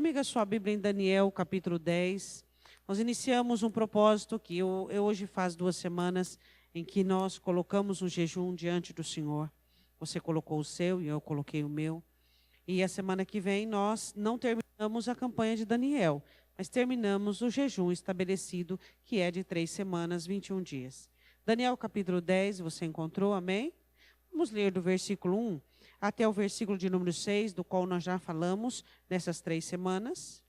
comigo a sua Bíblia em Daniel, capítulo 10. Nós iniciamos um propósito que hoje faz 2 semanas em que nós colocamos um jejum diante do Senhor. Você colocou o seu e eu coloquei o meu. E a semana que vem nós não terminamos a campanha de Daniel, mas terminamos o jejum estabelecido, que é de 3 semanas, 21 dias. Daniel, capítulo 10, você encontrou, amém? Vamos ler do versículo 1 até o versículo de número 6, do qual nós já falamos nessas 3 semanas.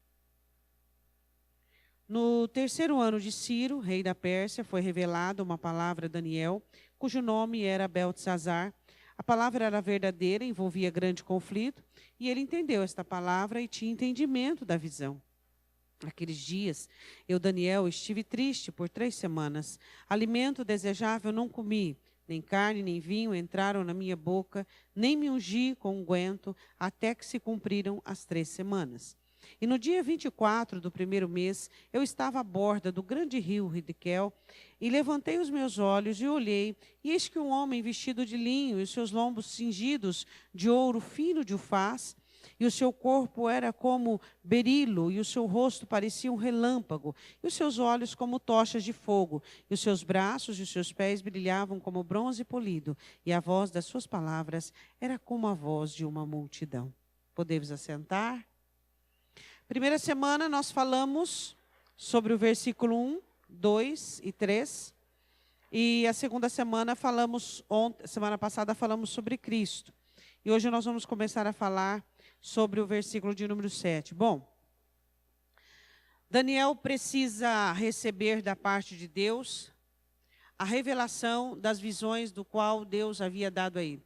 No 3º ano de Ciro, rei da Pérsia, foi revelada uma palavra a Daniel, cujo nome era Beltesazar. A palavra era verdadeira, envolvia grande conflito, e ele entendeu esta palavra e tinha entendimento da visão. Naqueles dias, eu, Daniel, estive triste por 3 semanas. Alimento desejável não comi, nem carne nem vinho entraram na minha boca, nem me ungi com unguento, até que se cumpriram as 3 semanas. E no dia 24 do 1º mês, eu estava à borda do grande rio Ridiquel, e levantei os meus olhos e olhei, e eis que um homem vestido de linho, e os seus lombos cingidos de ouro fino de ufaz, e o seu corpo era como berilo, e o seu rosto parecia um relâmpago, e os seus olhos como tochas de fogo, e os seus braços e os seus pés brilhavam como bronze polido, e a voz das suas palavras era como a voz de uma multidão. Podemos assentar? Primeira semana nós falamos sobre o versículo 1, 2 e 3, e a segunda semana semana passada falamos sobre Cristo, e hoje nós vamos começar a falar sobre o versículo de número 7. Bom, Daniel precisa receber da parte de Deus a revelação das visões do qual Deus havia dado a ele.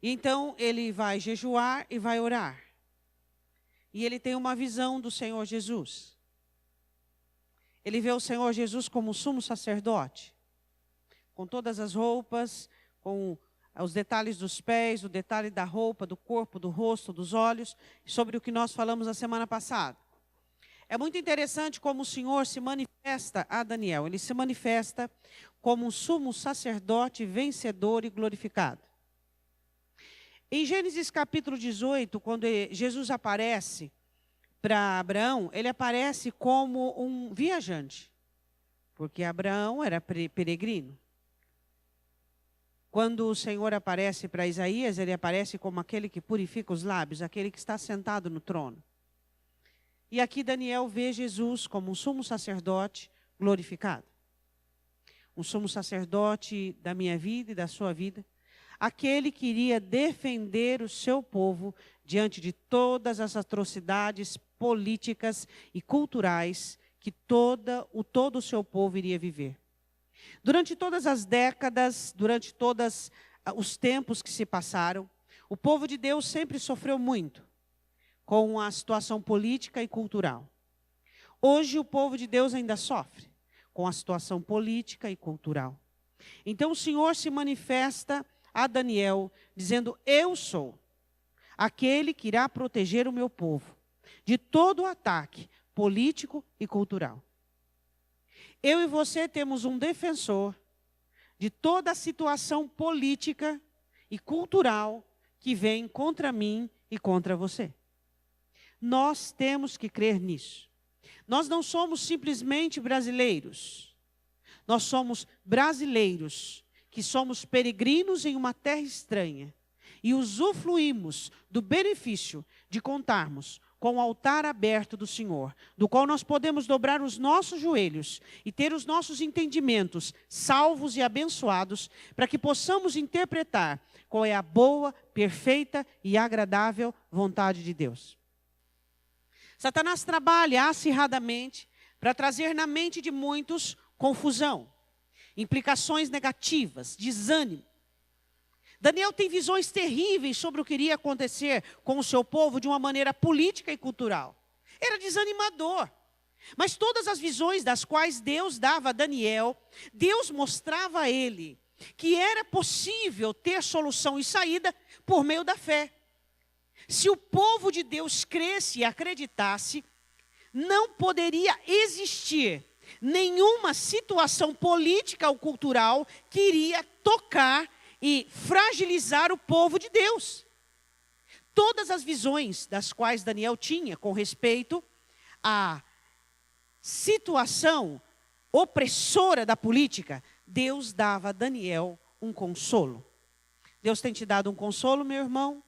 E então ele vai jejuar e vai orar. E ele tem uma visão do Senhor Jesus. Ele vê o Senhor Jesus como sumo sacerdote, com todas as roupas, com os detalhes dos pés, o detalhe da roupa, do corpo, do rosto, dos olhos, sobre o que nós falamos a semana passada. É muito interessante como o Senhor se manifesta a Daniel. Ele se manifesta como um sumo sacerdote vencedor e glorificado. Em Gênesis capítulo 18, quando Jesus aparece para Abraão, ele aparece como um viajante, porque Abraão era peregrino. Quando o Senhor aparece para Isaías, ele aparece como aquele que purifica os lábios, aquele que está sentado no trono. E aqui Daniel vê Jesus como um sumo sacerdote glorificado. Um sumo sacerdote da minha vida e da sua vida. Aquele que iria defender o seu povo diante de todas as atrocidades políticas e culturais que todo o seu povo iria viver. Durante todas as décadas, durante todos os tempos que se passaram, o povo de Deus sempre sofreu muito com a situação política e cultural. Hoje o povo de Deus ainda sofre com a situação política e cultural. Então o Senhor se manifesta a Daniel dizendo: eu sou aquele que irá proteger o meu povo de todo o ataque político e cultural. Eu e você temos um defensor de toda a situação política e cultural que vem contra mim e contra você. Nós temos que crer nisso. Nós não somos simplesmente brasileiros. Nós somos brasileiros que somos peregrinos em uma terra estranha e usufruímos do benefício de contarmos com o altar aberto do Senhor, do qual nós podemos dobrar os nossos joelhos e ter os nossos entendimentos salvos e abençoados, para que possamos interpretar qual é a boa, perfeita e agradável vontade de Deus. Satanás trabalha acirradamente para trazer na mente de muitos confusão, implicações negativas, desânimo. Daniel tem visões terríveis sobre o que iria acontecer com o seu povo de uma maneira política e cultural. Era desanimador. Mas todas as visões das quais Deus dava a Daniel, Deus mostrava a ele que era possível ter solução e saída por meio da fé. Se o povo de Deus cresce e acreditasse, não poderia existir nenhuma situação política ou cultural que iria tocar e fragilizar o povo de Deus. todas as visões das quais Daniel tinha com respeito à situação opressora da política, Deus dava a Daniel um consolo. Deus tem te dado um consolo, meu irmão?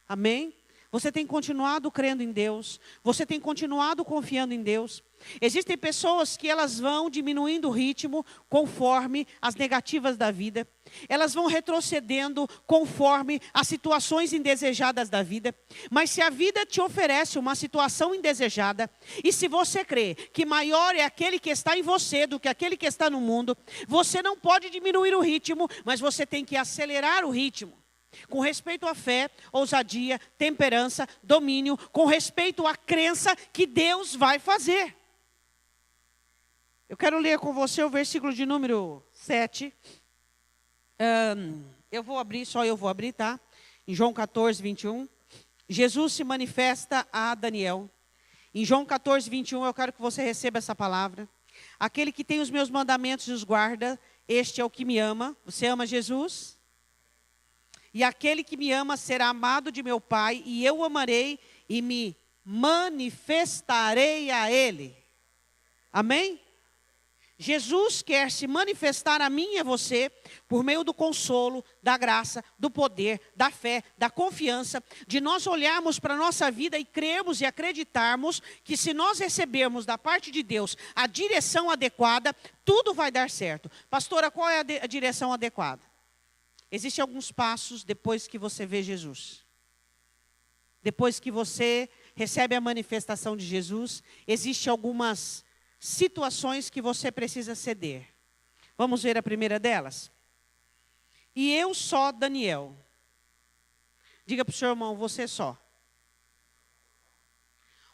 Amém? Você tem continuado crendo em Deus? Você tem continuado confiando em Deus? Existem pessoas que elas vão diminuindo o ritmo conforme as negativas da vida. Elas vão retrocedendo conforme as situações indesejadas da vida. Mas se a vida te oferece uma situação indesejada, e se você crê que maior é aquele que está em você do que aquele que está no mundo, você não pode diminuir o ritmo, mas você tem que acelerar o ritmo. Com respeito à fé, ousadia, temperança, domínio, com respeito à crença que Deus vai fazer. Eu quero ler com você o versículo de número 7. Eu vou abrir, tá? Em João 14, 21. Jesus se manifesta a Daniel. Em João 14, 21, eu quero que você receba essa palavra. Aquele que tem os meus mandamentos e os guarda, este é o que me ama. Você ama Jesus? E aquele que me ama será amado de meu Pai, e eu o amarei e me manifestarei a ele. Amém? Jesus quer se manifestar a mim e a você por meio do consolo, da graça, do poder, da fé, da confiança, de nós olharmos para a nossa vida e crermos e acreditarmos que se nós recebermos da parte de Deus a direção adequada, tudo vai dar certo. Pastora, qual é a direção adequada? Existem alguns passos depois que você vê Jesus. Depois que você recebe a manifestação de Jesus, existem algumas situações que você precisa ceder. Vamos ver a primeira delas? E eu só, Daniel. Diga para o seu irmão, você só.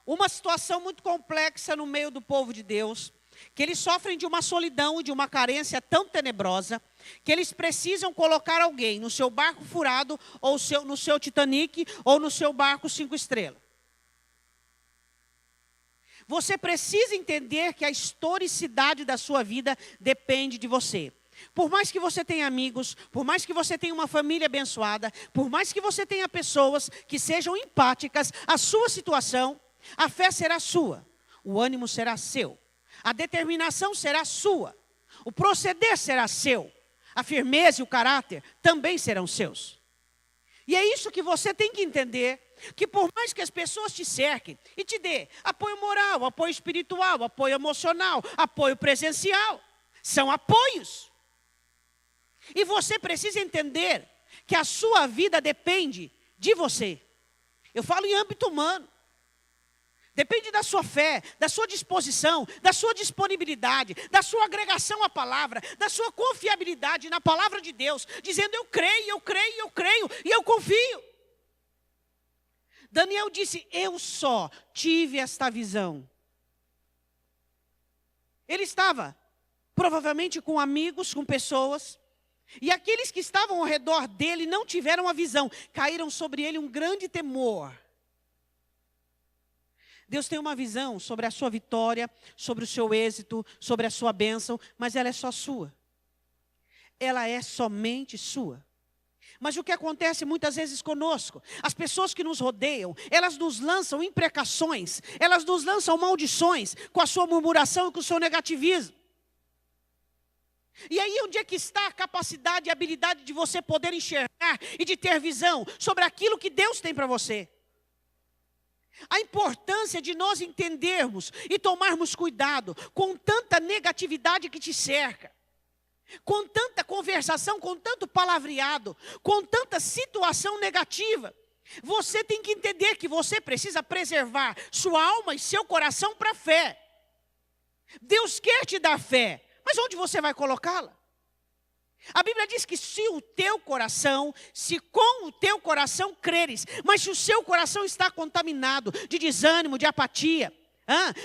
Uma situação muito complexa no meio do povo de Deus, que eles sofrem de uma solidão e de uma carência tão tenebrosa, que eles precisam colocar alguém no seu barco furado, ou no seu Titanic, ou no seu barco 5 estrelas. Você precisa entender que a historicidade da sua vida depende de você. Por mais que você tenha amigos, por mais que você tenha uma família abençoada, por mais que você tenha pessoas que sejam empáticas à sua situação, a fé será sua, o ânimo será seu, a determinação será sua, o proceder será seu, a firmeza e o caráter também serão seus. E é isso que você tem que entender, que por mais que as pessoas te cerquem e te dê apoio moral, apoio espiritual, apoio emocional, apoio presencial, são apoios. E você precisa entender que a sua vida depende de você. Eu falo em âmbito humano. Depende da sua fé, da sua disposição, da sua disponibilidade, da sua agregação à palavra, da sua confiabilidade na palavra de Deus, dizendo eu creio, eu creio, eu creio e eu confio. Daniel disse, eu só tive esta visão. Ele estava provavelmente com amigos, com pessoas, e aqueles que estavam ao redor dele não tiveram a visão, caíram sobre ele um grande temor. Deus tem uma visão sobre a sua vitória, sobre o seu êxito, sobre a sua bênção, mas ela é só sua. Ela é somente sua. Mas o que acontece muitas vezes conosco? As pessoas que nos rodeiam, elas nos lançam imprecações, elas nos lançam maldições com a sua murmuração e com o seu negativismo. E aí onde é que está a capacidade e a habilidade de você poder enxergar e de ter visão sobre aquilo que Deus tem para você? A importância de nós entendermos e tomarmos cuidado com tanta negatividade que te cerca, com tanta conversação, com tanto palavreado, com tanta situação negativa. Você tem que entender que você precisa preservar sua alma e seu coração para a fé. Deus quer te dar fé, mas onde você vai colocá-la? A Bíblia diz que se com o teu coração creres, mas se o seu coração está contaminado de desânimo, de apatia,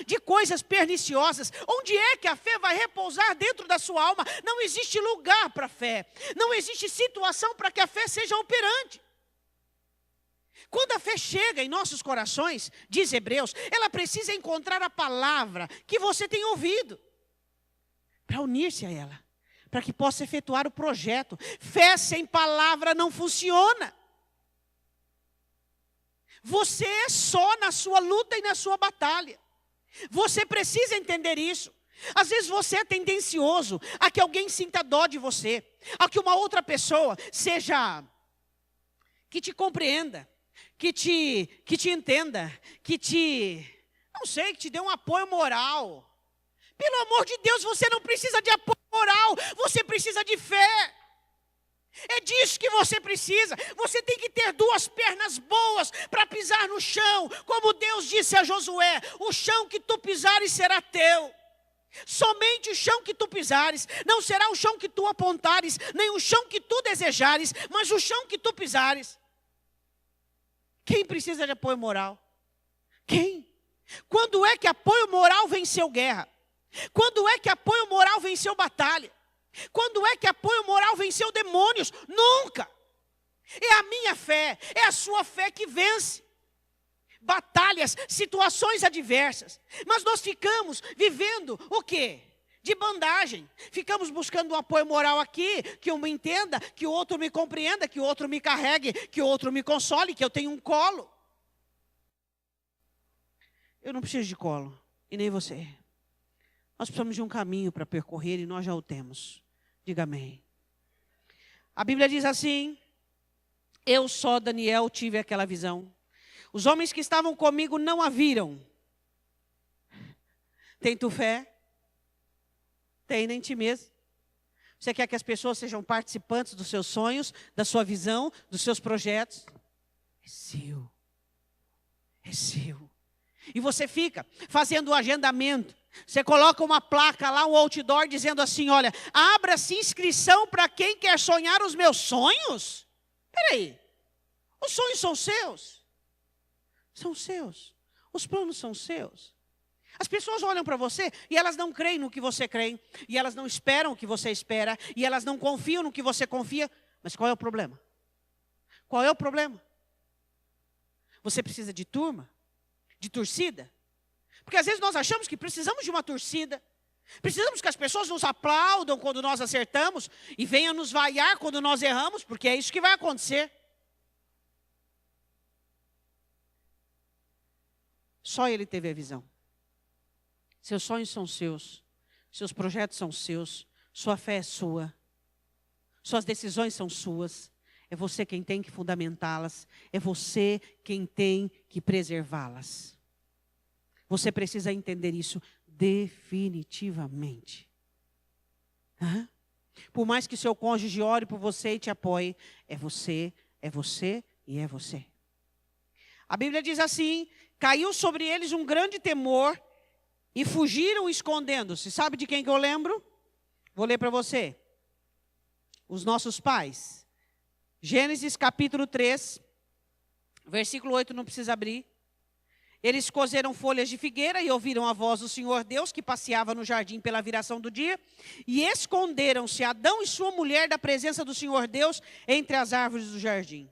de coisas perniciosas, onde é que a fé vai repousar dentro da sua alma? Não existe lugar para a fé, não existe situação para que a fé seja operante. Quando a fé chega em nossos corações, diz Hebreus, ela precisa encontrar a palavra que você tem ouvido, para unir-se a ela, para que possa efetuar o projeto. Fé sem palavra não funciona. Você é só na sua luta e na sua batalha. Você precisa entender isso. Às vezes você é tendencioso a que alguém sinta dó de você, a que uma outra pessoa seja, que te compreenda, que te entenda, não sei, que te dê um apoio moral. Pelo amor de Deus, você não precisa de apoio moral, você precisa de fé. É disso que você precisa. Você tem que ter duas pernas boas para pisar no chão. Como Deus disse a Josué, o chão que tu pisares será teu. Somente o chão que tu pisares, não será o chão que tu apontares, nem o chão que tu desejares, mas o chão que tu pisares. Quem precisa de apoio moral? Quem? Quando é que apoio moral venceu guerra? Quando é que apoio moral venceu batalha? Quando é que apoio moral venceu demônios? Nunca! É a minha fé, é a sua fé que vence batalhas, situações adversas. Mas nós ficamos vivendo o quê? De bandagem. Ficamos buscando um apoio moral aqui, que um me entenda, que o outro me compreenda, que o outro me carregue, que o outro me console, que eu tenha um colo. Eu não preciso de colo, e nem você. Nós precisamos de um caminho para percorrer e nós já o temos. Diga amém. A Bíblia diz assim: eu só, Daniel, tive aquela visão. Os homens que estavam comigo não a viram. Tem tu fé? Tem em ti mesmo. Você quer que as pessoas sejam participantes dos seus sonhos, da sua visão, dos seus projetos? É seu. É seu. E você fica fazendo o agendamento. Você coloca uma placa lá, um outdoor, dizendo assim, olha, abra-se inscrição para quem quer sonhar os meus sonhos? Espera aí, os sonhos são seus? São seus. Os planos são seus. As pessoas olham para você e elas não creem no que você crê, e elas não esperam o que você espera, e elas não confiam no que você confia. Mas qual é o problema? Qual é o problema? Você precisa de turma? De torcida? Porque às vezes nós achamos que precisamos de uma torcida. Precisamos que as pessoas nos aplaudam quando nós acertamos e venham nos vaiar quando nós erramos, porque é isso que vai acontecer. Só ele teve a visão. Seus sonhos são seus. Seus projetos são seus. Sua fé é sua. Suas decisões são suas. É você quem tem que fundamentá-las. É você quem tem que preservá-las. Você precisa entender isso definitivamente. Por mais que seu cônjuge ore por você e te apoie, é você e é você. A Bíblia diz assim, caiu sobre eles um grande temor e fugiram escondendo-se. Sabe de quem que eu lembro? Vou ler para você. Os nossos pais. Gênesis capítulo 3, versículo 8, não precisa abrir. Eles coseram folhas de figueira e ouviram a voz do Senhor Deus, que passeava no jardim pela viração do dia, e esconderam-se Adão e sua mulher da presença do Senhor Deus entre as árvores do jardim.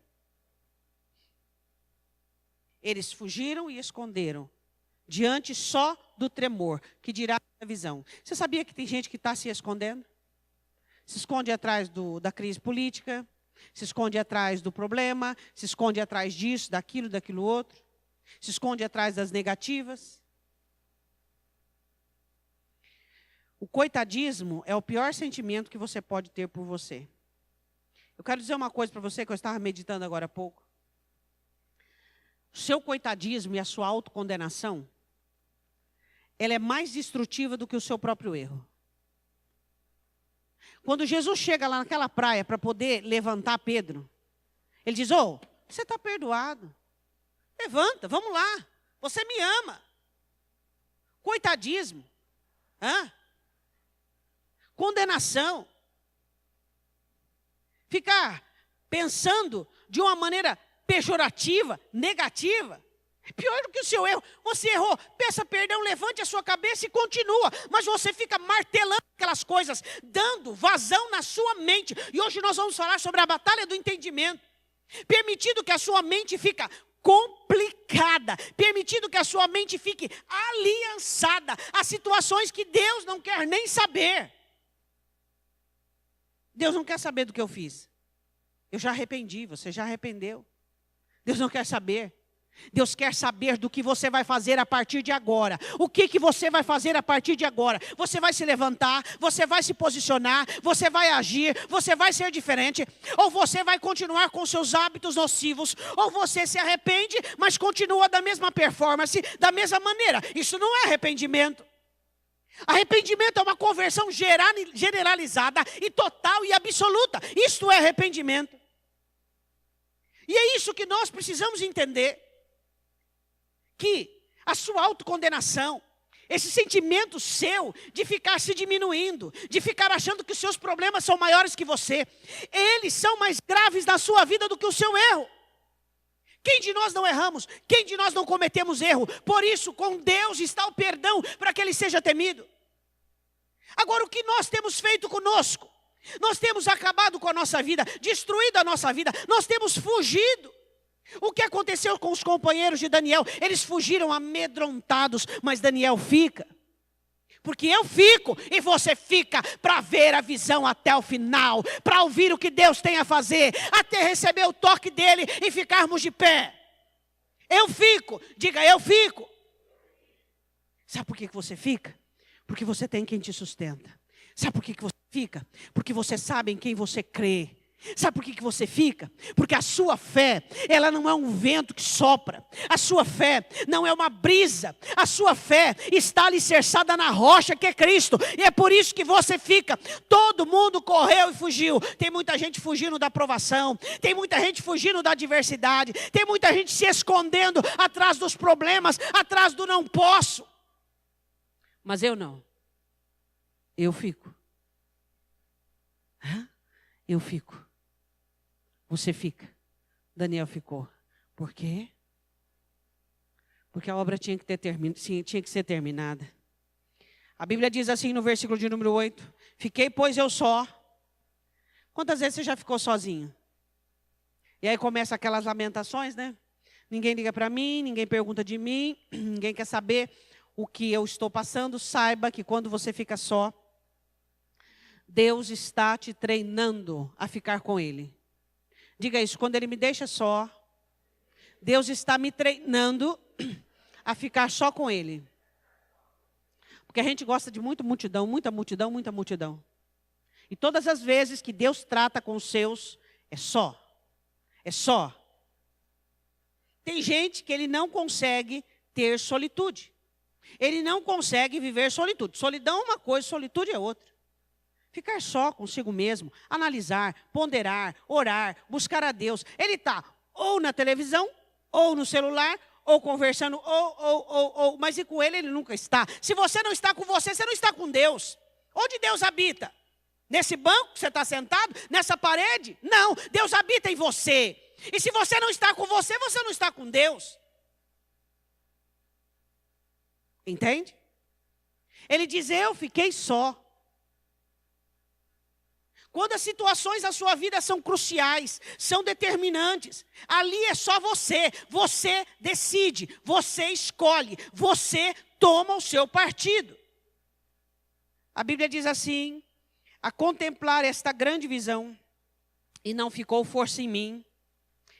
Eles fugiram e esconderam, diante só do tremor, que dirá a visão. Você sabia que tem gente que está se escondendo? Se esconde atrás da crise política, se esconde atrás do problema, se esconde atrás disso, daquilo outro. Se esconde atrás das negativas. O coitadismo é o pior sentimento que você pode ter por você. Eu quero dizer uma coisa para você que eu estava meditando agora há pouco. O seu coitadismo e a sua autocondenação, ela é mais destrutiva do que o seu próprio erro. Quando Jesus chega lá naquela praia para poder levantar Pedro, ele diz, você está perdoado. Levanta, vamos lá. Você me ama. Coitadismo. Condenação. Ficar pensando de uma maneira pejorativa, negativa. É pior do que o seu erro. Você errou, peça perdão, levante a sua cabeça e continua. Mas você fica martelando aquelas coisas, dando vazão na sua mente. E hoje nós vamos falar sobre a batalha do entendimento. Permitindo que a sua mente fica complicada, permitindo que a sua mente fique aliançada a situações que Deus não quer nem saber. Deus não quer saber do que eu fiz. Eu já arrependi, você já arrependeu. Deus não quer saber. Deus quer saber do que você vai fazer a partir de agora. O que você vai fazer a partir de agora? Você vai se levantar, você vai se posicionar, você vai agir, você vai ser diferente, ou você vai continuar com seus hábitos nocivos, ou você se arrepende, mas continua da mesma performance, da mesma maneira. Isso não é arrependimento. Arrependimento é uma conversão generalizada e total e absoluta. Isto é arrependimento. E é isso que nós precisamos entender. Que a sua autocondenação, esse sentimento seu de ficar se diminuindo, de ficar achando que os seus problemas são maiores que você, eles são mais graves na sua vida do que o seu erro. Quem de nós não erramos? Quem de nós não cometemos erro? Por isso, com Deus está o perdão para que Ele seja temido. Agora, o que nós temos feito conosco? Nós temos acabado com a nossa vida, destruído a nossa vida, nós temos fugido. O que aconteceu com os companheiros de Daniel? Eles fugiram amedrontados, mas Daniel fica. Porque eu fico e você fica para ver a visão até o final, para ouvir o que Deus tem a fazer, até receber o toque dele e ficarmos de pé. Eu fico, diga eu fico. Sabe por que você fica? Porque você tem quem te sustenta. Sabe por que você fica? Porque você sabe em quem você crê. Sabe por que você fica? Porque a sua fé, ela não é um vento que sopra. A sua fé não é uma brisa. A sua fé está alicerçada na rocha que é Cristo. E é por isso que você fica. Todo mundo correu e fugiu. Tem muita gente fugindo da provação. Tem muita gente fugindo da adversidade. Tem muita gente se escondendo atrás dos problemas, atrás do não posso. Mas eu não. Eu fico. Eu fico. Você fica. Daniel ficou. Por quê? Porque a obra tinha que ser terminada. A Bíblia diz assim no versículo de número 8. Fiquei, pois, eu só. Quantas vezes você já ficou sozinho? E aí começa aquelas lamentações, né? Ninguém liga para mim, ninguém pergunta de mim, ninguém quer saber o que eu estou passando. Saiba que quando você fica só, Deus está te treinando a ficar com Ele. Diga isso, quando Ele me deixa só, Deus está me treinando a ficar só com Ele. Porque a gente gosta de muita multidão, muita multidão, muita multidão. E todas as vezes que Deus trata com os seus, é só. É só. Tem gente que ele não consegue ter solitude. Ele não consegue viver solitude. Solidão é uma coisa, solitude é outra. Ficar só consigo mesmo, analisar, ponderar, orar, buscar a Deus. Ele está ou na televisão, ou no celular, ou conversando, mas e com ele nunca está. Se você não está com você, você não está com Deus. Onde Deus habita? Nesse banco que você está sentado? Nessa parede? Não, Deus habita em você. E se você não está com você, você não está com Deus. Entende? Ele diz, eu fiquei só. Quando as situações da sua vida são cruciais, são determinantes, ali é só você. Você decide, você escolhe, você toma o seu partido. A Bíblia diz assim, a contemplar esta grande visão, e não ficou força em mim,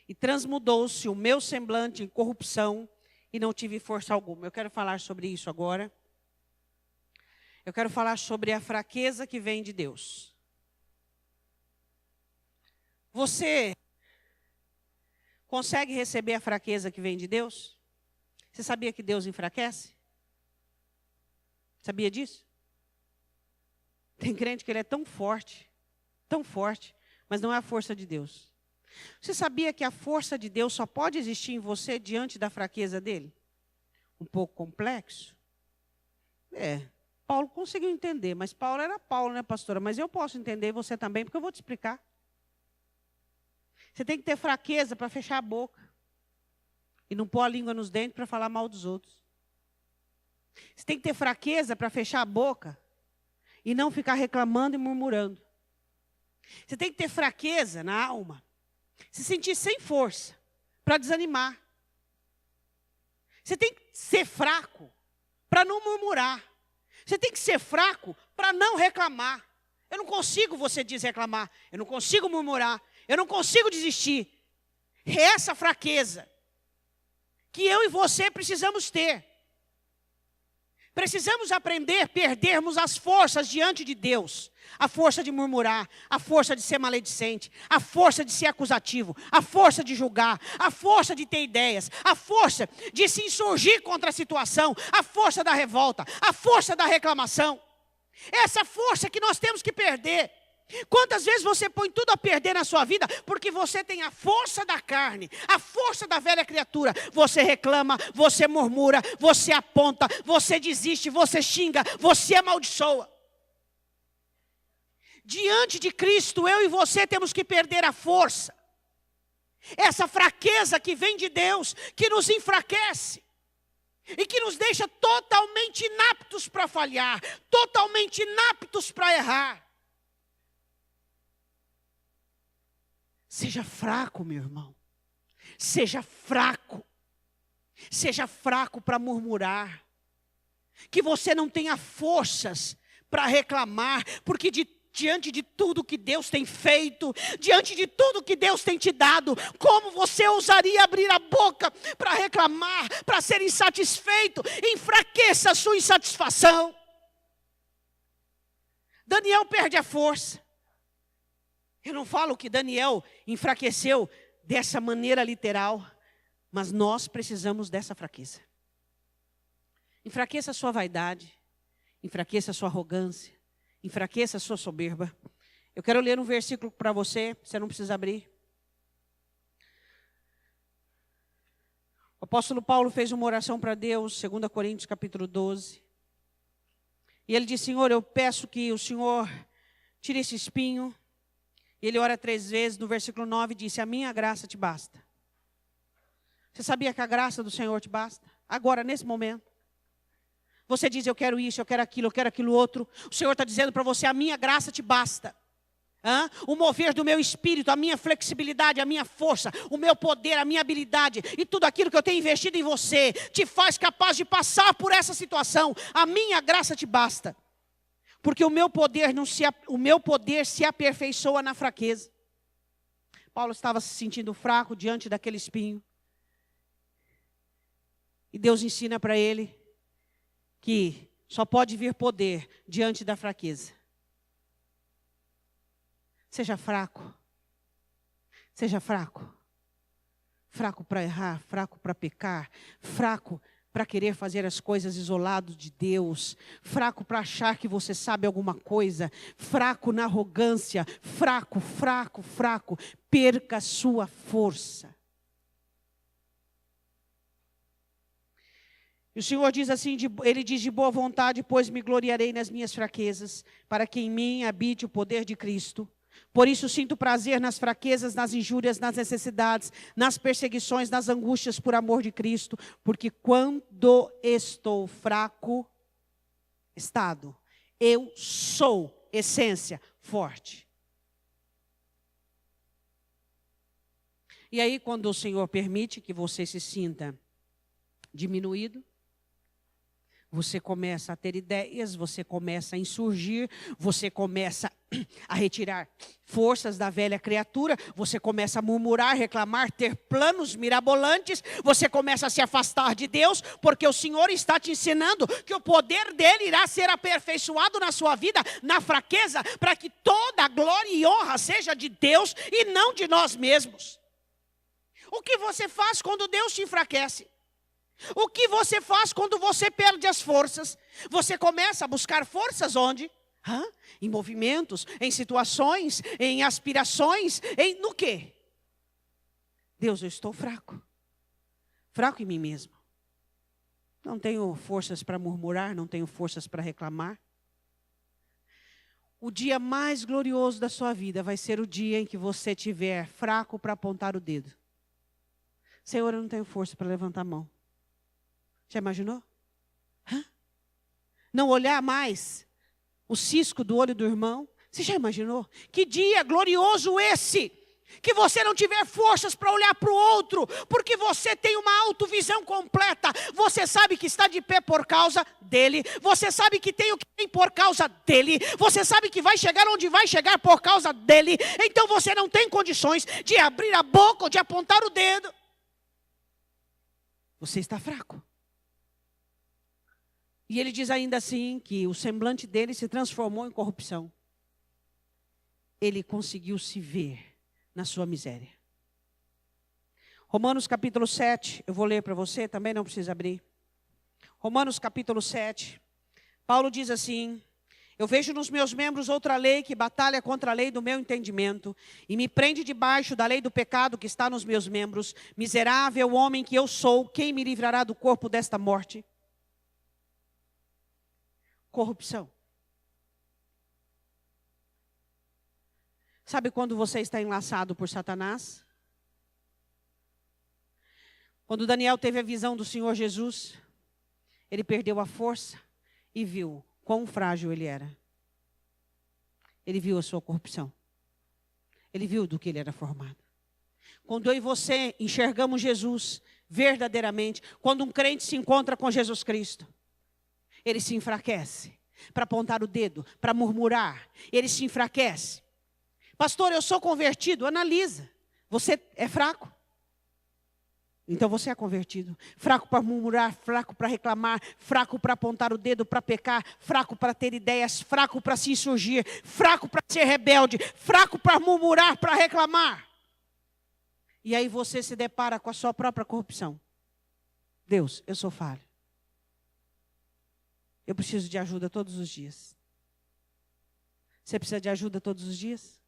e transmudou-se o meu semblante em corrupção, e não tive força alguma. Eu quero falar sobre isso agora. Eu quero falar sobre a fraqueza que vem de Deus. Você consegue receber a fraqueza que vem de Deus? Você sabia que Deus enfraquece? Sabia disso? Tem crente que ele é tão forte, mas não é a força de Deus. Você sabia que a força de Deus só pode existir em você diante da fraqueza dele? Um pouco complexo? Paulo conseguiu entender, mas Paulo era Paulo, né, pastora? Mas eu posso entender, você também, porque eu vou te explicar. Você tem que ter fraqueza para fechar a boca. E não pôr a língua nos dentes para falar mal dos outros. Você tem que ter fraqueza para fechar a boca e não ficar reclamando e murmurando. Você tem que ter fraqueza na alma. Se sentir sem força para desanimar. Você tem que ser fraco para não murmurar. Você tem que ser fraco para não reclamar. Eu não consigo, você diz, reclamar. Eu não consigo murmurar. Eu não consigo desistir. É essa fraqueza que eu e você precisamos ter. Precisamos aprender a perdermos as forças diante de Deus. A força de murmurar, a força de ser maledicente, a força de ser acusativo, a força de julgar, a força de ter ideias, a força de se insurgir contra a situação, a força da revolta, a força da reclamação. Essa força que nós temos que perder. Quantas vezes você põe tudo a perder na sua vida porque você tem a força da carne, a força da velha criatura. Você reclama, você murmura, você aponta, você desiste, você xinga, você amaldiçoa. Diante de Cristo, eu e você temos que perder a força. Essa fraqueza que vem de Deus, que nos enfraquece. E que nos deixa totalmente inaptos para falhar, totalmente inaptos para errar. Seja fraco, meu irmão. Seja fraco. Seja fraco para murmurar. Que você não tenha forças para reclamar, porque diante de tudo que Deus tem feito, diante de tudo que Deus tem te dado, como você ousaria abrir a boca para reclamar, para ser insatisfeito? Enfraqueça a sua insatisfação. Daniel perde a força. Eu não falo que Daniel enfraqueceu dessa maneira literal, mas nós precisamos dessa fraqueza. Enfraqueça a sua vaidade, enfraqueça a sua arrogância, enfraqueça a sua soberba. Eu quero ler um versículo para você, você não precisa abrir. O apóstolo Paulo fez uma oração para Deus, 2 Coríntios capítulo 12. E ele diz: Senhor, eu peço que o Senhor tire esse espinho. Ele ora 3 vezes, no versículo 9 disse: a minha graça te basta. Você sabia que a graça do Senhor te basta? Agora, nesse momento. Você diz: eu quero isso, eu quero aquilo outro. O Senhor está dizendo para você: a minha graça te basta. O mover do meu espírito, a minha flexibilidade, a minha força, o meu poder, a minha habilidade e tudo aquilo que eu tenho investido em você te faz capaz de passar por essa situação. A minha graça te basta. Porque o meu poder se aperfeiçoa na fraqueza. Paulo estava se sentindo fraco diante daquele espinho. E Deus ensina para ele que só pode vir poder diante da fraqueza. Seja fraco. Seja fraco. Fraco para errar, fraco para pecar, fraco para querer fazer as coisas isolado de Deus, fraco para achar que você sabe alguma coisa, fraco na arrogância, fraco, perca a sua força. E o Senhor diz assim, Ele diz: de boa vontade, pois me gloriarei nas minhas fraquezas, para que em mim habite o poder de Cristo. Por isso sinto prazer nas fraquezas, nas injúrias, nas necessidades, nas perseguições, nas angústias por amor de Cristo. Porque quando estou fraco, eu sou, essência, forte. E aí, quando o Senhor permite que você se sinta diminuído, você começa a ter ideias, você começa a insurgir, você começa a retirar forças da velha criatura, você começa a murmurar, reclamar, ter planos mirabolantes, você começa a se afastar de Deus, porque o Senhor está te ensinando que o poder dele irá ser aperfeiçoado na sua vida, na fraqueza, para que toda a glória e honra seja de Deus e não de nós mesmos. O que você faz quando Deus te enfraquece? O que você faz quando você perde as forças? Você começa a buscar forças onde? Em movimentos, em situações, em aspirações, no quê? Deus, eu estou fraco. Fraco em mim mesmo. Não tenho forças para murmurar, não tenho forças para reclamar. O dia mais glorioso da sua vida vai ser o dia em que você estiver fraco para apontar o dedo. Senhor, eu não tenho força para levantar a mão. Já imaginou? Não olhar mais o cisco do olho do irmão? Você já imaginou? Que dia glorioso esse! Que você não tiver forças para olhar para o outro, porque você tem uma autovisão completa. Você sabe que está de pé por causa dele. Você sabe que tem o que tem por causa dele. Você sabe que vai chegar onde vai chegar por causa dele. Então você não tem condições de abrir a boca ou de apontar o dedo. Você está fraco. E ele diz ainda assim que o semblante dele se transformou em corrupção. Ele conseguiu se ver na sua miséria. Romanos capítulo 7, eu vou ler para você, também não precisa abrir. Romanos capítulo 7, Paulo diz assim: eu vejo nos meus membros outra lei que batalha contra a lei do meu entendimento e me prende debaixo da lei do pecado que está nos meus membros. Miserável homem que eu sou, quem me livrará do corpo desta morte? Corrupção. Sabe quando você está enlaçado por Satanás? Quando Daniel teve a visão do Senhor Jesus, ele perdeu a força e viu quão frágil ele era. Ele viu a sua corrupção. Ele viu do que ele era formado. Quando eu e você enxergamos Jesus verdadeiramente, quando um crente se encontra com Jesus Cristo, ele se enfraquece para apontar o dedo, para murmurar. Ele se enfraquece. Pastor, eu sou convertido. Analisa. Você é fraco? Então você é convertido. Fraco para murmurar, fraco para reclamar, fraco para apontar o dedo, para pecar, fraco para ter ideias, fraco para se insurgir, fraco para ser rebelde, fraco para murmurar, para reclamar. E aí você se depara com a sua própria corrupção. Deus, eu sou falho. Eu preciso de ajuda todos os dias. Você precisa de ajuda todos os dias?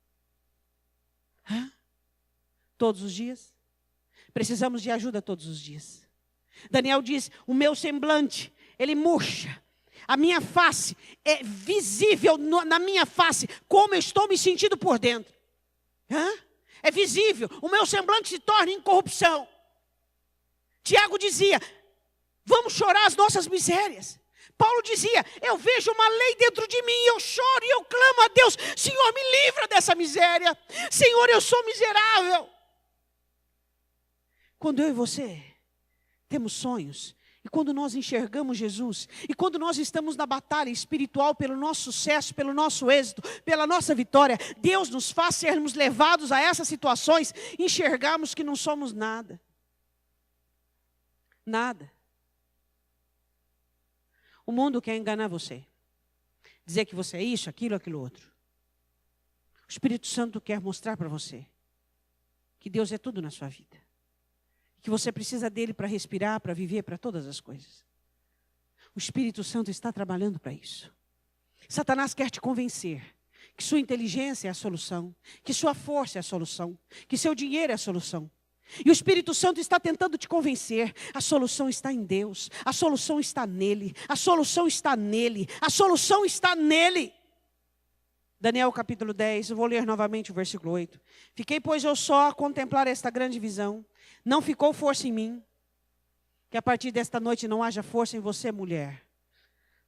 Hã? Todos os dias? Precisamos de ajuda todos os dias. Daniel diz, o meu semblante, ele murcha. A minha face é visível na minha face, como eu estou me sentindo por dentro. Hã? É visível, o meu semblante se torna em corrupção. Tiago dizia, vamos chorar as nossas misérias. Paulo dizia, eu vejo uma lei dentro de mim, eu choro e eu clamo a Deus, Senhor, me livra dessa miséria. Senhor, eu sou miserável. Quando eu e você temos sonhos, e quando nós enxergamos Jesus, e quando nós estamos na batalha espiritual pelo nosso sucesso, pelo nosso êxito, pela nossa vitória, Deus nos faz sermos levados a essas situações, enxergarmos que não somos nada. Nada. O mundo quer enganar você. Dizer que você é isso, aquilo, aquilo outro. O Espírito Santo quer mostrar para você que Deus é tudo na sua vida. Que você precisa dele para respirar, para viver, para todas as coisas. O Espírito Santo está trabalhando para isso. Satanás quer te convencer que sua inteligência é a solução, que sua força é a solução, que seu dinheiro é a solução. E o Espírito Santo está tentando te convencer. A solução está em Deus. A solução está nele. A solução está nele. A solução está nele. Daniel capítulo 10, eu vou ler novamente o versículo 8. Fiquei, pois, eu só a contemplar esta grande visão. Não ficou força em mim. Que a partir desta noite não haja força em você, mulher,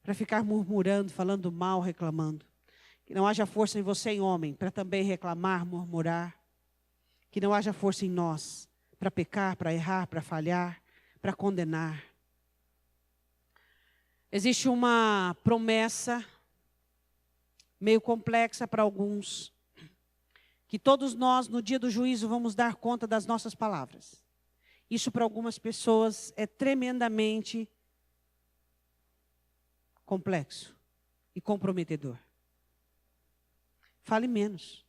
para ficar murmurando, falando mal, reclamando. Que não haja força em você, homem, para também reclamar, murmurar. Que não haja força em nós, para pecar, para errar, para falhar, para condenar. Existe uma promessa meio complexa para alguns, que todos nós, no dia do juízo, vamos dar conta das nossas palavras. Isso para algumas pessoas é tremendamente complexo e comprometedor. Fale menos.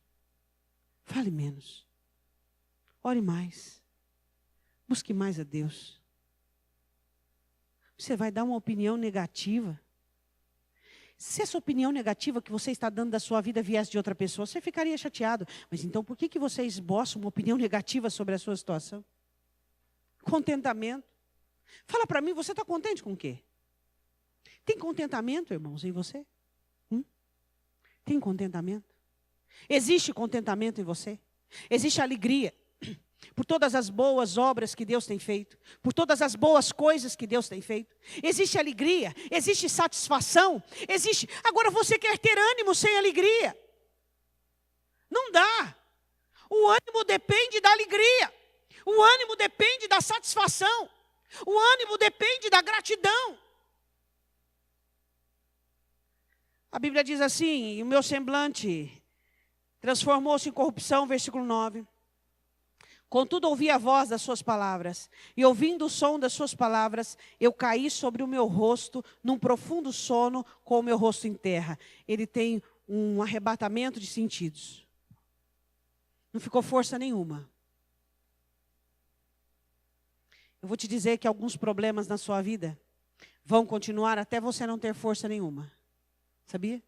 Fale menos. Ore mais. Busque mais a Deus. Você vai dar uma opinião negativa. Se essa opinião negativa que você está dando da sua vida viesse de outra pessoa, você ficaria chateado. Mas então por que você esboça uma opinião negativa sobre a sua situação? Contentamento. Fala para mim, você está contente com o quê? Tem contentamento, irmãos, em você? Tem contentamento? Existe contentamento em você? Existe alegria por todas as boas obras que Deus tem feito, por todas as boas coisas que Deus tem feito. Existe alegria, existe satisfação, existe. Agora você quer ter ânimo sem alegria? Não dá. O ânimo depende da alegria. O ânimo depende da satisfação. O ânimo depende da gratidão. A Bíblia diz assim, o meu semblante transformou-se em corrupção, versículo 9. Contudo, ouvi a voz das suas palavras, e ouvindo o som das suas palavras, eu caí sobre o meu rosto, num profundo sono, com o meu rosto em terra. Ele tem um arrebatamento de sentidos. Não ficou força nenhuma. Eu vou te dizer que alguns problemas na sua vida vão continuar até você não ter força nenhuma. Sabia?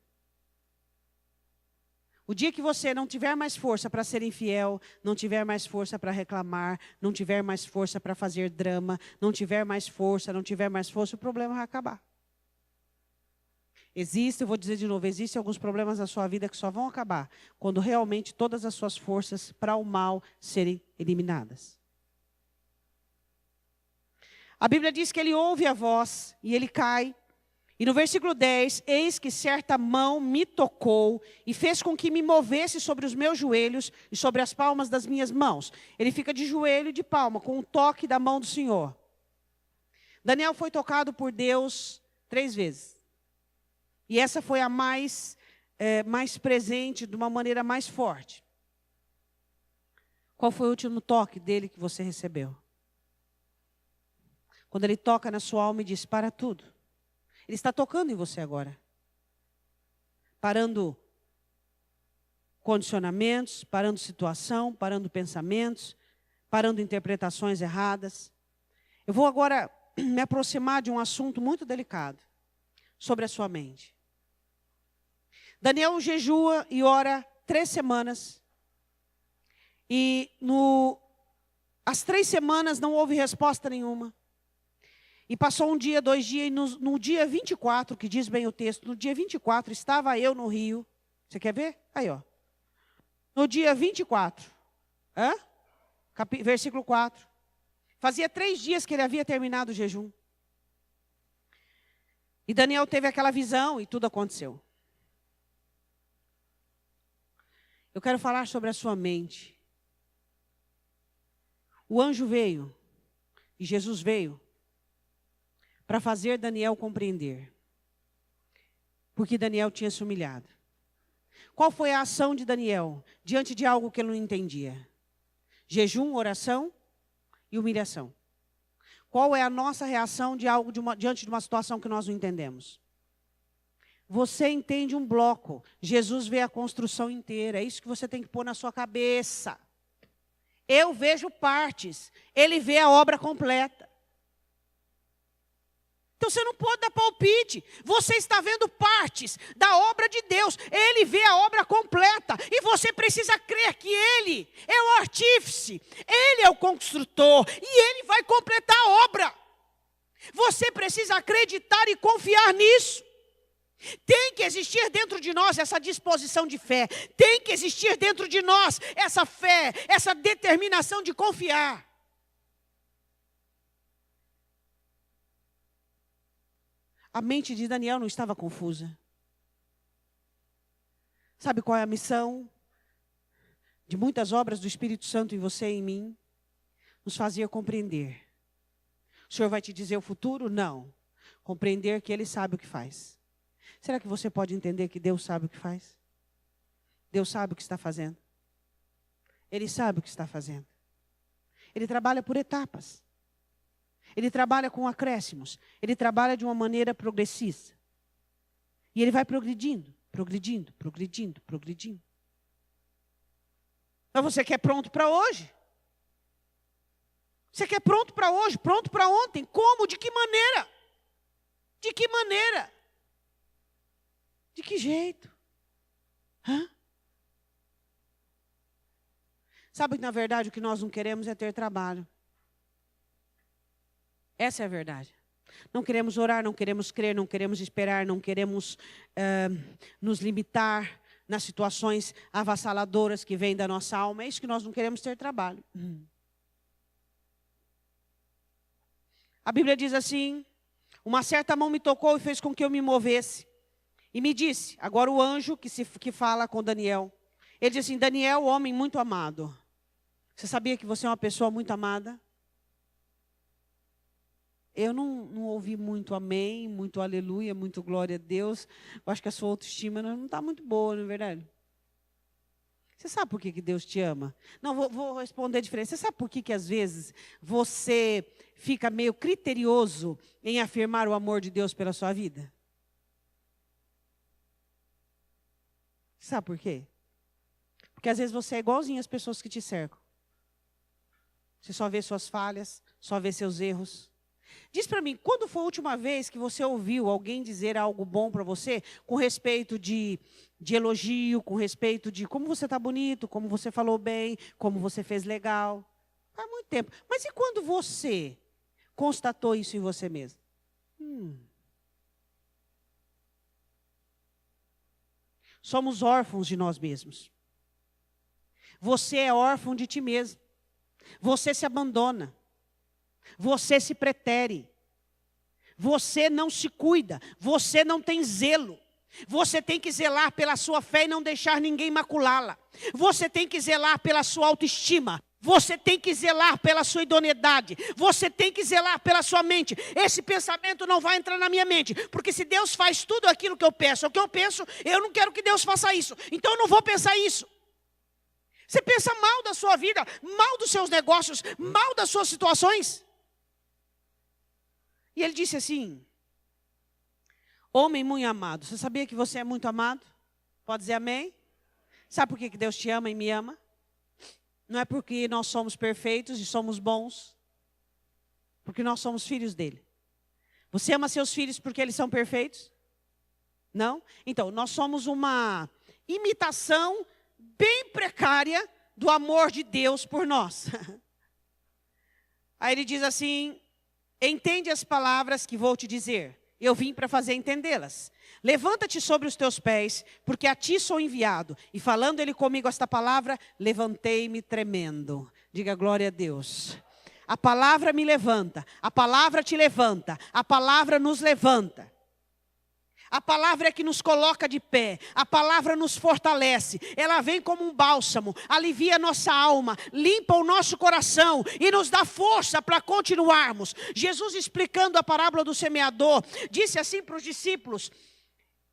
O dia que você não tiver mais força para ser infiel, não tiver mais força para reclamar, não tiver mais força para fazer drama, não tiver mais força, o problema vai acabar. Eu vou dizer de novo, existem alguns problemas na sua vida que só vão acabar quando realmente todas as suas forças para o mal serem eliminadas. A Bíblia diz que ele ouve a voz e ele cai. E no versículo 10, eis que certa mão me tocou e fez com que me movesse sobre os meus joelhos e sobre as palmas das minhas mãos. Ele fica de joelho e de palma, com o toque da mão do Senhor. Daniel foi tocado por Deus 3 vezes. E essa foi a mais presente, de uma maneira mais forte. Qual foi o último toque dele que você recebeu? Quando ele toca na sua alma e diz, para tudo. Ele está tocando em você agora. Parando condicionamentos, parando situação, parando pensamentos, parando interpretações erradas. Eu vou agora me aproximar de um assunto muito delicado sobre a sua mente. Daniel jejua e ora 3 semanas. E as 3 semanas não houve resposta nenhuma. E passou 1 dia, 2 dias, e no dia 24, que diz bem o texto, no dia 24, estava eu no rio. Você quer ver? Aí, ó. No dia 24, versículo 4. Fazia 3 dias que ele havia terminado o jejum. E Daniel teve aquela visão e tudo aconteceu. Eu quero falar sobre a sua mente. O anjo veio, e Jesus veio, para fazer Daniel compreender. Porque Daniel tinha se humilhado. Qual foi a ação de Daniel diante de algo que ele não entendia? Jejum, oração e humilhação. Qual é a nossa reação diante de uma situação que nós não entendemos? Você entende um bloco. Jesus vê a construção inteira. É isso que você tem que pôr na sua cabeça. Eu vejo partes. Ele vê a obra completa. Então você não pode dar palpite. Você está vendo partes da obra de Deus. Ele vê a obra completa. E você precisa crer que Ele é o artífice. Ele é o construtor. E Ele vai completar a obra. Você precisa acreditar e confiar nisso. Tem que existir dentro de nós essa disposição de fé. Tem que existir dentro de nós essa fé, essa determinação de confiar. A mente de Daniel não estava confusa. Sabe qual é a missão de muitas obras do Espírito Santo em você e em mim? Nos fazia compreender. O Senhor vai te dizer o futuro? Não. Compreender que Ele sabe o que faz. Será que você pode entender que Deus sabe o que faz? Deus sabe o que está fazendo. Ele sabe o que está fazendo. Ele trabalha por etapas. Ele trabalha com acréscimos. Ele trabalha de uma maneira progressista. E ele vai progredindo, progredindo, progredindo, progredindo. Mas você quer pronto para hoje? Você quer pronto para hoje, pronto para ontem? Como? De que maneira? De que maneira? De que jeito? Sabe que na verdade o que nós não queremos é ter trabalho. Essa é a verdade. Não queremos orar, não queremos crer, não queremos esperar, não queremos nos limitar nas situações avassaladoras que vêm da nossa alma. É isso que nós não queremos, ter trabalho. A Bíblia diz assim, uma certa mão me tocou e fez com que eu me movesse. E me disse, agora o anjo que fala com Daniel. Ele disse assim, Daniel, homem muito amado. Você sabia que você é uma pessoa muito amada? Eu não ouvi muito amém, muito aleluia, muito glória a Deus. Eu acho que a sua autoestima não está muito boa, não é verdade? Você sabe por que que Deus te ama? Não, vou responder diferente. Você sabe por que que às vezes você fica meio criterioso em afirmar o amor de Deus pela sua vida? Sabe por quê? Porque às vezes você é igualzinho às pessoas que te cercam. Você só vê suas falhas, só vê seus erros. Diz para mim, quando foi a última vez que você ouviu alguém dizer algo bom para você, com respeito de elogio, com respeito de como você está bonito, como você falou bem, como você fez legal? Faz muito tempo. Mas e quando você constatou isso em você mesmo? Somos órfãos de nós mesmos. Você é órfão de ti mesmo. Você se abandona. Você se pretere. Você não se cuida. Você não tem zelo. Você tem que zelar pela sua fé e não deixar ninguém maculá-la. Você tem que zelar pela sua autoestima. Você tem que zelar pela sua idoneidade. Você tem que zelar pela sua mente. Esse pensamento não vai entrar na minha mente. Porque se Deus faz tudo aquilo que eu peço, o que eu penso, eu não quero que Deus faça isso. Então eu não vou pensar isso. Você pensa mal da sua vida, mal dos seus negócios, mal das suas situações. E ele disse assim: homem muito amado, você sabia que você é muito amado? Pode dizer amém? Sabe por que Deus te ama e me ama? Não é porque nós somos perfeitos e somos bons. Porque nós somos filhos dele. Você ama seus filhos porque eles são perfeitos? Não? Então, nós somos uma imitação bem precária do amor de Deus por nós. Aí ele diz assim: entende as palavras que vou te dizer. Eu vim para fazer entendê-las. Levanta-te sobre os teus pés, porque a ti sou enviado. E falando ele comigo esta palavra, levantei-me tremendo. Diga glória a Deus. A palavra me levanta, a palavra te levanta, a palavra nos levanta. A palavra é que nos coloca de pé, a palavra nos fortalece, ela vem como um bálsamo, alivia a nossa alma, limpa o nosso coração e nos dá força para continuarmos. Jesus, explicando a parábola do semeador, disse assim para os discípulos: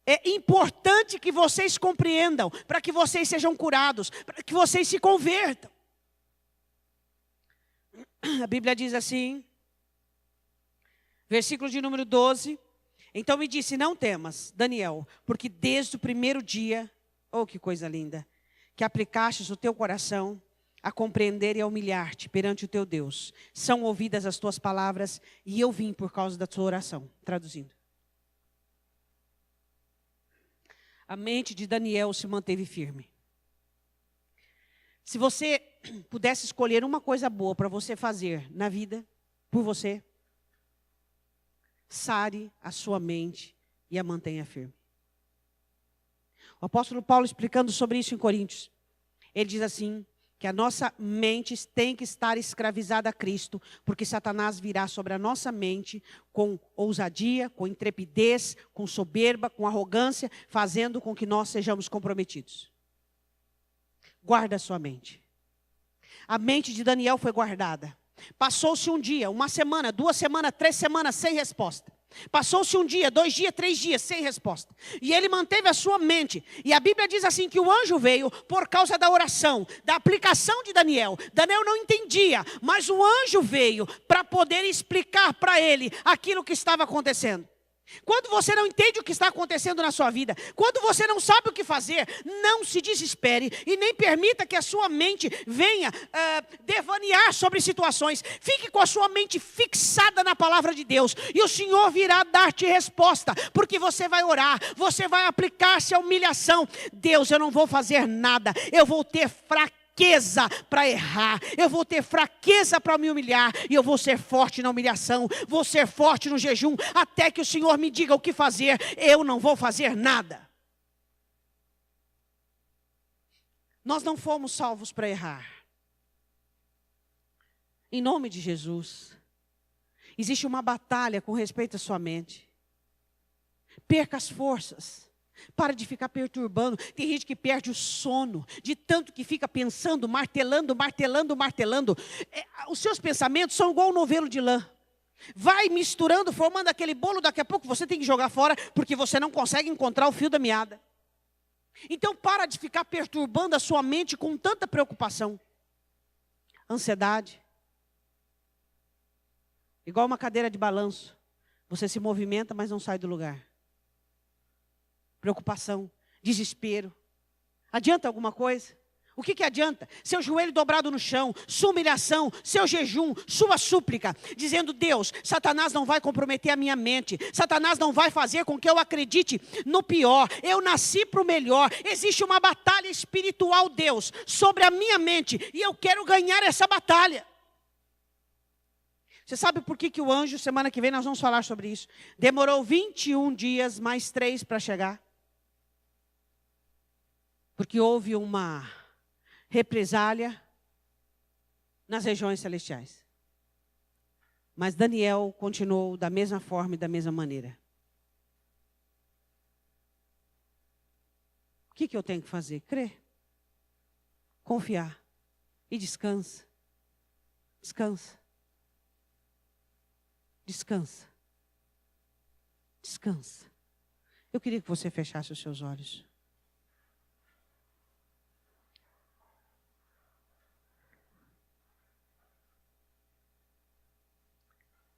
é importante que vocês compreendam, para que vocês sejam curados, para que vocês se convertam. A Bíblia diz assim, versículo de número 12... Então me disse: não temas, Daniel, porque desde o primeiro dia, oh que coisa linda, que aplicastes o teu coração a compreender e a humilhar-te perante o teu Deus, são ouvidas as tuas palavras e eu vim por causa da tua oração. Traduzindo. A mente de Daniel se manteve firme. Se você pudesse escolher uma coisa boa para você fazer na vida, por você, sare a sua mente e a mantenha firme. O apóstolo Paulo, explicando sobre isso em Coríntios, ele diz assim, que a nossa mente tem que estar escravizada a Cristo, porque Satanás virá sobre a nossa mente com ousadia, com intrepidez, com soberba, com arrogância, fazendo com que nós sejamos comprometidos. Guarda a sua mente. A mente de Daniel foi guardada. Passou-se um dia, uma semana, 2 semanas, 3 semanas sem resposta. Passou-se um dia, 2 dias, 3 dias sem resposta. E ele manteve a sua mente. E a Bíblia diz assim que o anjo veio por causa da oração, da aplicação de Daniel. Daniel não entendia, mas o anjo veio para poder explicar para ele aquilo que estava acontecendo. Quando você não entende o que está acontecendo na sua vida, quando você não sabe o que fazer, não se desespere e nem permita que a sua mente venha devanear sobre situações. Fique com a sua mente fixada na palavra de Deus e o Senhor virá dar-te resposta, porque você vai orar, você vai aplicar-se à humilhação. Deus, eu não vou fazer nada, eu vou ter fraqueza para errar, eu vou ter fraqueza para me humilhar, e eu vou ser forte na humilhação, vou ser forte no jejum, até que o Senhor me diga o que fazer, eu não vou fazer nada. Nós não fomos salvos para errar. Em nome de Jesus, existe uma batalha com respeito à sua mente. Perca as forças. Para de ficar perturbando. Tem gente que perde o sono de tanto que fica pensando, martelando. Os seus pensamentos são igual um novelo de lã. Vai misturando, formando aquele bolo, daqui a pouco você tem que jogar fora, porque você não consegue encontrar o fio da meada. Então para de ficar perturbando a sua mente com tanta preocupação. Ansiedade. Igual uma cadeira de balanço. Você se movimenta, mas não sai do lugar. Preocupação, desespero. Adianta alguma coisa? O que adianta? Seu joelho dobrado no chão, sua humilhação, seu jejum, sua súplica, dizendo: Deus, Satanás não vai comprometer a minha mente, Satanás não vai fazer com que eu acredite no pior, eu nasci para o melhor, existe uma batalha espiritual, Deus, sobre a minha mente, e eu quero ganhar essa batalha. Você sabe por que o anjo, semana que vem nós vamos falar sobre isso, demorou 21 dias mais 3 para chegar? Porque houve uma represália nas regiões celestiais. Mas Daniel continuou da mesma forma e da mesma maneira. O que eu tenho que fazer? Crer. Confiar. E descansa. Descansa. Descansa. Descansa. Eu queria que você fechasse os seus olhos.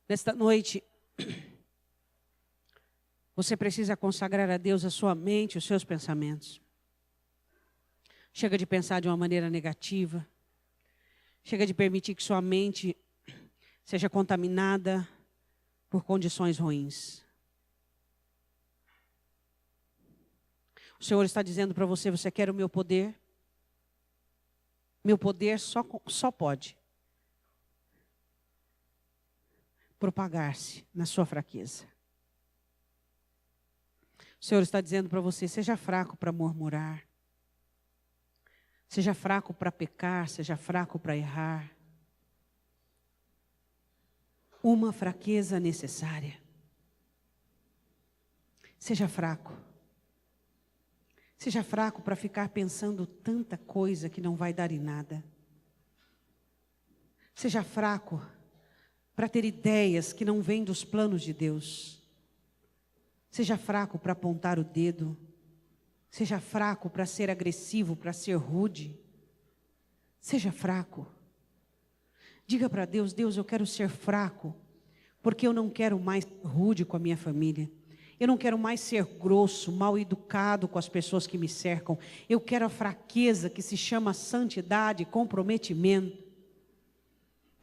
Nesta noite, você precisa consagrar a Deus a sua mente, os seus pensamentos. Chega de pensar de uma maneira negativa. Chega de permitir que sua mente seja contaminada por condições ruins. O Senhor está dizendo para você: você quer o meu poder? Meu poder só pode propagar-se na sua fraqueza. O Senhor está dizendo para você: seja fraco para murmurar. Seja fraco para pecar, seja fraco para errar. Uma fraqueza necessária. Seja fraco. Seja fraco para ficar pensando tanta coisa que não vai dar em nada. Seja fraco para ter ideias que não vêm dos planos de Deus. Seja fraco para apontar o dedo. Seja fraco para ser agressivo, para ser rude. Seja fraco. Diga para Deus: Deus, eu quero ser fraco, porque eu não quero mais ser rude com a minha família. Eu não quero mais ser grosso, mal educado com as pessoas que me cercam. Eu quero a fraqueza que se chama santidade, comprometimento.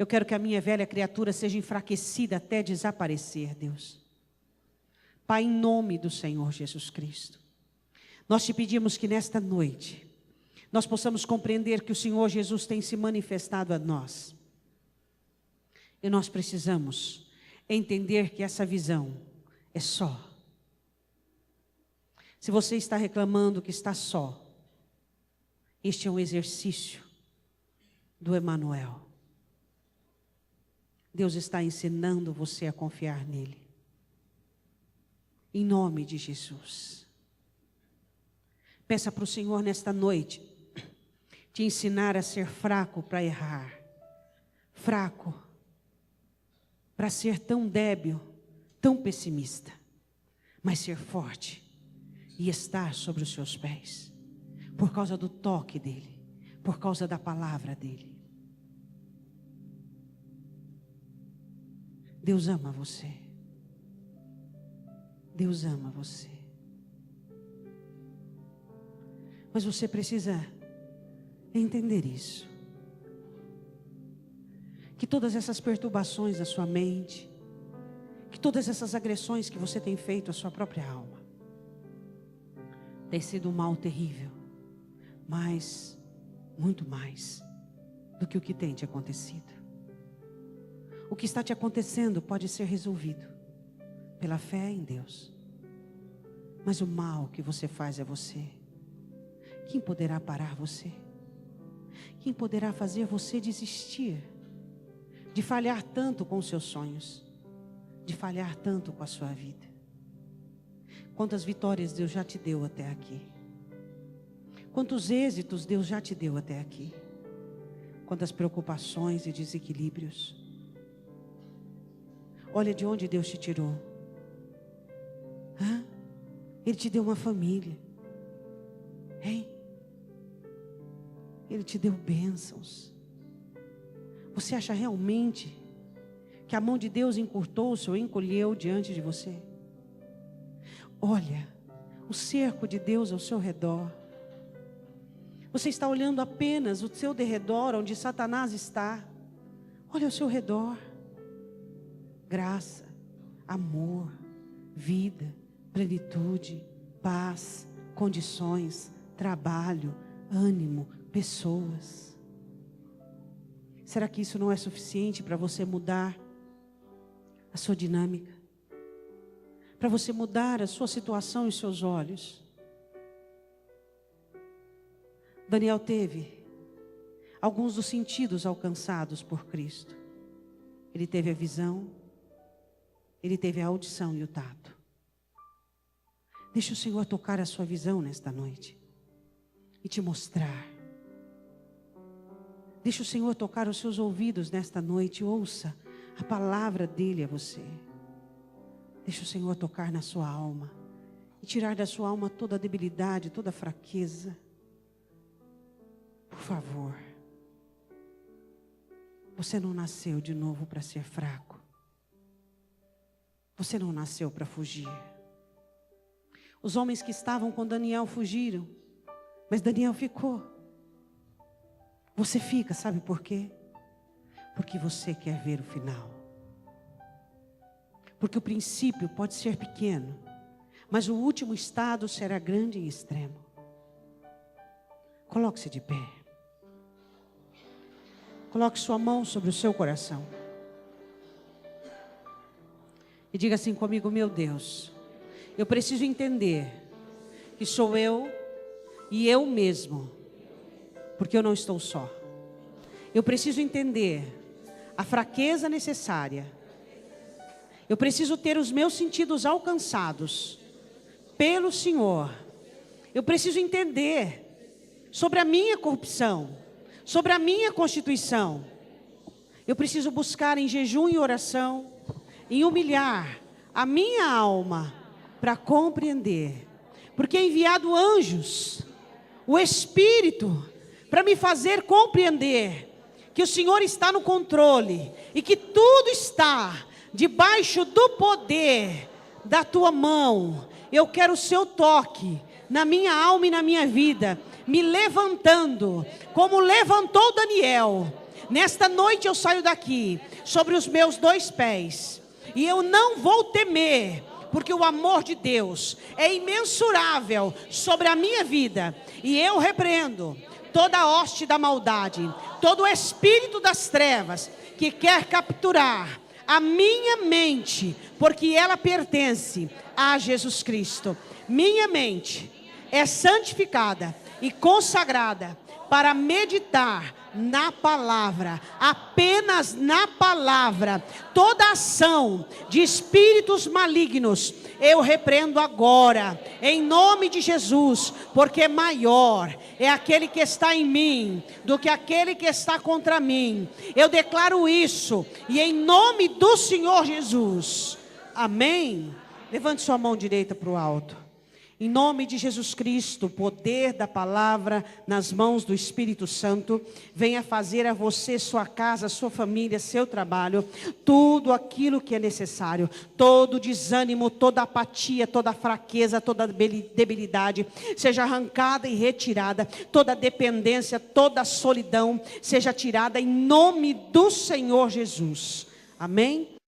Eu quero que a minha velha criatura seja enfraquecida até desaparecer, Deus. Pai, em nome do Senhor Jesus Cristo, nós te pedimos que nesta noite, nós possamos compreender que o Senhor Jesus tem se manifestado a nós. E nós precisamos entender que essa visão é só. Se você está reclamando que está só, este é um exercício do Emanuel. Deus está ensinando você a confiar nele. Em nome de Jesus. Peça para o Senhor nesta noite te ensinar a ser fraco para errar. Fraco para ser tão débil, tão pessimista. Mas ser forte e estar sobre os seus pés. Por causa do toque dele. Por causa da palavra dele. Deus ama você. Deus ama você. Mas você precisa entender isso. Que todas essas perturbações da sua mente, que todas essas agressões que você tem feito à sua própria alma, tem sido um mal terrível, mas muito mais do que o que tem te acontecido. O que está te acontecendo pode ser resolvido pela fé em Deus. Mas o mal que você faz é você. Quem poderá parar você? Quem poderá fazer você desistir de falhar tanto com os seus sonhos, de falhar tanto com a sua vida? Quantas vitórias Deus já te deu até aqui? Quantos êxitos Deus já te deu até aqui? Quantas preocupações e desequilíbrios? Olha de onde Deus te tirou. Ele te deu uma família. Hein? Ele te deu bênçãos. Você acha realmente que a mão de Deus encurtou-se ou encolheu diante de você? Olha, o cerco de Deus ao seu redor. Você está olhando apenas o seu derredor, onde Satanás está. Olha ao seu redor. Graça, amor, vida, plenitude, paz, condições, trabalho, ânimo, pessoas. Será que isso não é suficiente para você mudar a sua dinâmica? Para você mudar a sua situação e os seus olhos? Daniel teve alguns dos sentidos alcançados por Cristo. Ele teve a visão, ele teve a audição e o tato. Deixa o Senhor tocar a sua visão nesta noite e te mostrar. Deixa o Senhor tocar os seus ouvidos nesta noite. Ouça a palavra dele a você. Deixa o Senhor tocar na sua alma e tirar da sua alma toda a debilidade, toda a fraqueza. Por favor. Você não nasceu de novo para ser fraco. Você não nasceu para fugir. Os homens que estavam com Daniel fugiram, mas Daniel ficou. Você fica, sabe por quê? Porque você quer ver o final. Porque o princípio pode ser pequeno, mas o último estado será grande e extremo. Coloque-se de pé. Coloque sua mão sobre o seu coração. E diga assim comigo: meu Deus, eu preciso entender que sou eu e eu mesmo, porque eu não estou só. Eu preciso entender a fraqueza necessária. Eu preciso ter os meus sentidos alcançados pelo Senhor. Eu preciso entender sobre a minha corrupção, sobre a minha constituição. Eu preciso buscar em jejum e oração, em humilhar a minha alma para compreender. Porque é enviado anjos, o Espírito, para me fazer compreender que o Senhor está no controle e que tudo está debaixo do poder da tua mão. Eu quero o seu toque na minha alma e na minha vida, me levantando, como levantou Daniel. Nesta noite eu saio daqui sobre os meus 2 pés, e eu não vou temer, porque o amor de Deus é imensurável sobre a minha vida. E eu repreendo toda a hoste da maldade, todo o espírito das trevas que quer capturar a minha mente, porque ela pertence a Jesus Cristo. Minha mente é santificada e consagrada para meditar na palavra, apenas na palavra. Toda ação de espíritos malignos eu repreendo agora, em nome de Jesus, porque maior é aquele que está em mim do que aquele que está contra mim. Eu declaro isso, e em nome do Senhor Jesus, amém. Levante sua mão direita para o alto. Em nome de Jesus Cristo, o poder da palavra nas mãos do Espírito Santo venha fazer a você, sua casa, sua família, seu trabalho, tudo aquilo que é necessário. Todo desânimo, toda apatia, toda fraqueza, toda debilidade seja arrancada e retirada. Toda dependência, toda solidão seja tirada em nome do Senhor Jesus. Amém?